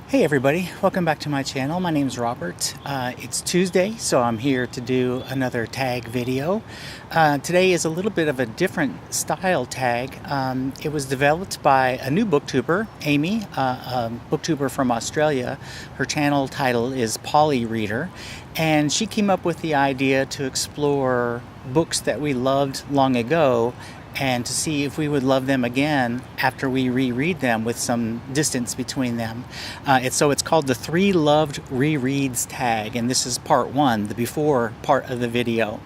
Hey everybody, welcome back to my channel. My name is Robert. It's Tuesday, so I'm here to do another tag video. Today is a little bit of a different style tag. It was developed by a new booktuber, Amy, a booktuber from Australia. Her channel title is Polyreader, and she came up with the idea to explore books that we loved long ago and to see if we would love them again after we reread them with some distance between them. It's called the 3 Loved Rereads tag, and this is part 1, the before part of the video.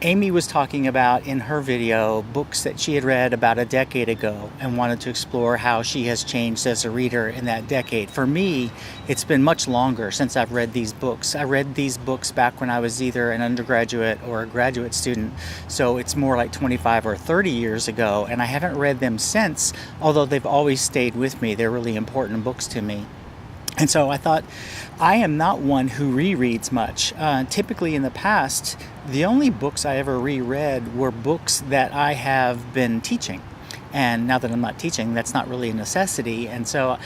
Amy was talking about in her video books that she had read about a decade ago and wanted to explore how she has changed as a reader in that decade. For me, it's been much longer since I've read these books. I read these books back when I was either an undergraduate or a graduate student, so it's more like 25 or 30 years ago, and I haven't read them since, although they've always stayed with me. They're really important books to me. And so I thought, I am not one who rereads much. Typically in the past, the only books I ever reread were books that I have been teaching. And now that I'm not teaching, that's not really a necessity. And so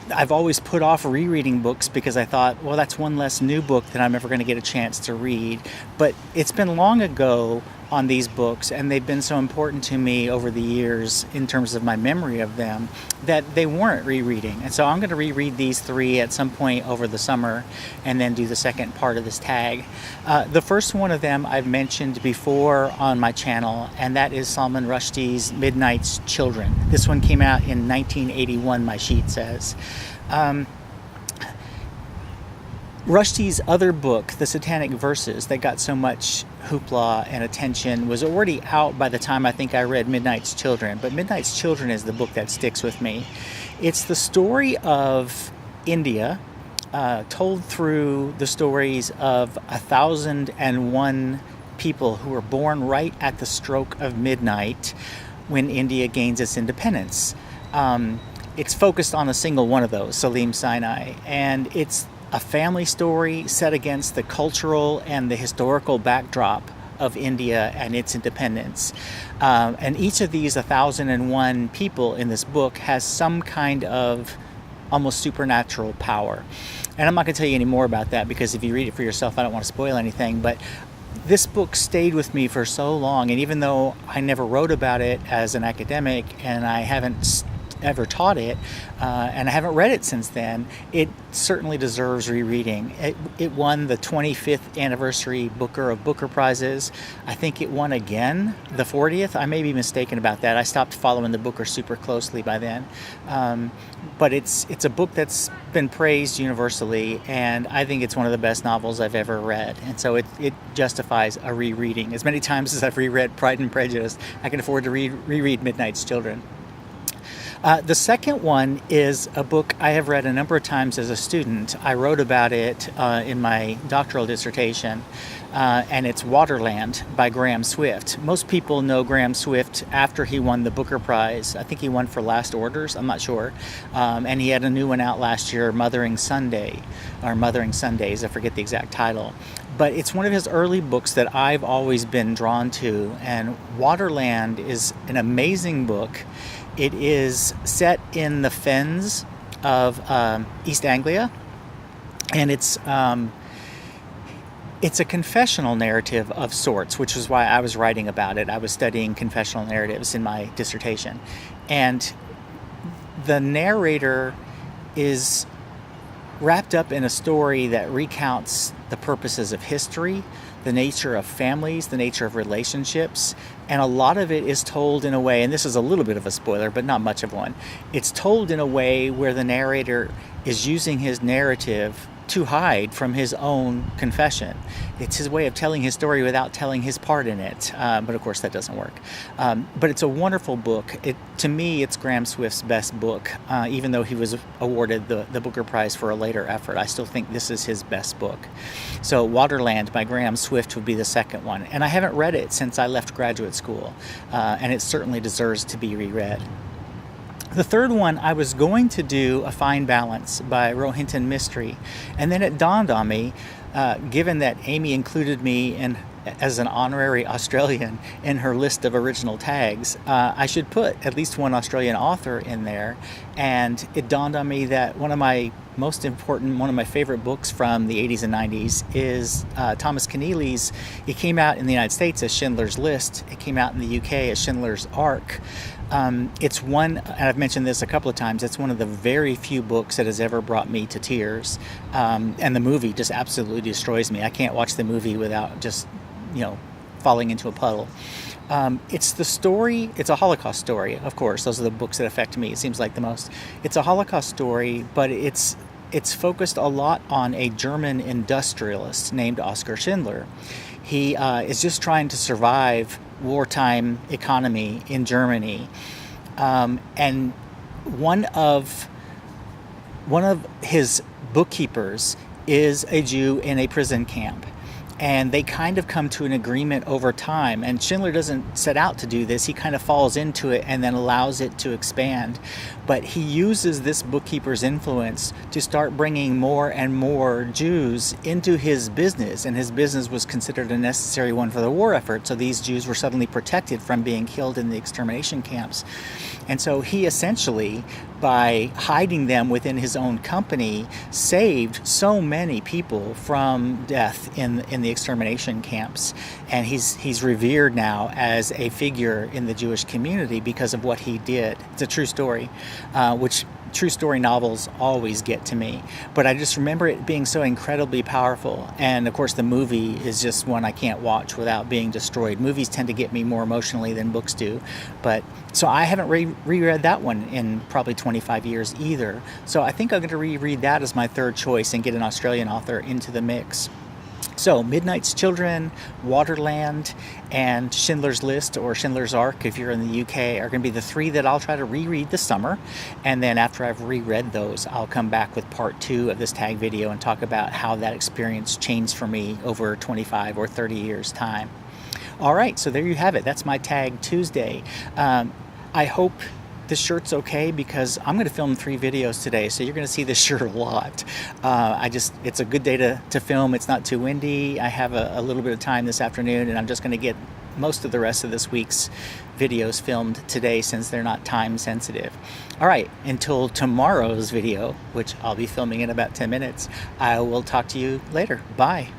I've always put off rereading books because I thought, well, that's one less new book that I'm ever going to get a chance to read. But it's been long ago on these books, and they've been so important to me over the years in terms of my memory of them, that they warrant rereading. And so I'm going to reread these 3 at some point over the summer and then do the second part of this tag. The first one of them I've mentioned before on my channel, and that is Salman Rushdie's Midnight's Children. This one came out in 1981, my sheet says. Rushdie's other book, The Satanic Verses, that got so much hoopla and attention, was already out by the time I think I read Midnight's Children. But Midnight's Children is the book that sticks with me. It's the story of India, told through the stories of 1,001 people who were born right at the stroke of midnight when India gains its independence. It's focused on a single one of those, Salim Sinai, and it's a family story set against the cultural and the historical backdrop of India and its independence. And each of these 1,001 people in this book has some kind of almost supernatural power. And I'm not going to tell you any more about that because if you read it for yourself, I don't want to spoil anything. But this book stayed with me for so long, and even though I never wrote about it as an academic and I haven't ever taught it, and I haven't read it since then, it certainly deserves rereading. It won the 25th anniversary Booker of Booker prizes. I think it won again the 40th. I may be mistaken about that. I stopped following the Booker super closely by then. But it's a book that's been praised universally, and I think it's one of the best novels I've ever read. And so it justifies a rereading. As many times as I've reread Pride and Prejudice, I can afford to reread Midnight's Children. The second one is a book I have read a number of times as a student. I wrote about it in my doctoral dissertation, and it's Waterland by Graham Swift. Most people know Graham Swift after he won the Booker Prize. I think he won for Last Orders, I'm not sure. And he had a new one out last year, Mothering Sunday, or Mothering Sundays, I forget the exact title. But it's one of his early books that I've always been drawn to, and Waterland is an amazing book. It is set in the fens of East Anglia, and it's a confessional narrative of sorts, which is why I was writing about it. I was studying confessional narratives in my dissertation. And the narrator is wrapped up in a story that recounts the purposes of history, the nature of families, the nature of relationships, and a lot of it is told in a way, and this is a little bit of a spoiler, but not much of one. It's told in a way where the narrator is using his narrative to hide from his own confession. It's his way of telling his story without telling his part in it, but of course that doesn't work. But it's a wonderful book. To me, it's Graham Swift's best book, even though he was awarded the Booker Prize for a later effort. I still think this is his best book. So Waterland by Graham Swift would be the second one, and I haven't read it since I left graduate school, and it certainly deserves to be reread. The third one, I was going to do A Fine Balance by Rohinton Mistry, and then it dawned on me, given that Amy included me in as an honorary Australian in her list of original tags, I should put at least one Australian author in there. And it dawned on me that one of my favorite books from the 80s and 90s is Thomas Keneally's. It came out in the United States as Schindler's List. It came out in the UK as Schindler's Ark. It's one, and I've mentioned this a couple of times, it's one of the very few books that has ever brought me to tears. And the movie just absolutely destroys me. I can't watch the movie without just, falling into a puddle. It's a Holocaust story, of course. Those are the books that affect me, it seems like the most. It's a Holocaust story, but it's focused a lot on a German industrialist named Oskar Schindler. He is just trying to survive wartime economy in Germany. And one of his bookkeepers is a Jew in a prison camp. And they kind of come to an agreement over time. And Schindler doesn't set out to do this. He kind of falls into it and then allows it to expand. But he uses this bookkeeper's influence to start bringing more and more Jews into his business. And his business was considered a necessary one for the war effort. So these Jews were suddenly protected from being killed in the extermination camps. And so he essentially, by hiding them within his own company, saved so many people from death in the extermination camps. And he's revered now as a figure in the Jewish community because of what he did. It's a true story, which true story novels always get to me. But I just remember it being so incredibly powerful. And of course the movie is just one I can't watch without being destroyed. Movies tend to get me more emotionally than books do. But so I haven't reread that one in probably 25 years either. So I think I'm going to reread that as my third choice and get an Australian author into the mix. So Midnight's Children, Waterland, and Schindler's List or Schindler's Ark, if you're in the UK, are going to be the three that I'll try to reread this summer. And then after I've reread those, I'll come back with part 2 of this tag video and talk about how that experience changed for me over 25 or 30 years' time. All right, so there you have it. That's my Tag Tuesday. I hope this shirt's okay because I'm going to film 3 videos today, so you're going to see this shirt a lot. It's a good day to film. It's not too windy. I have a little bit of time this afternoon, and I'm just going to get most of the rest of this week's videos filmed today since they're not time sensitive. All right, until tomorrow's video, which I'll be filming in about 10 minutes, I will talk to you later. Bye.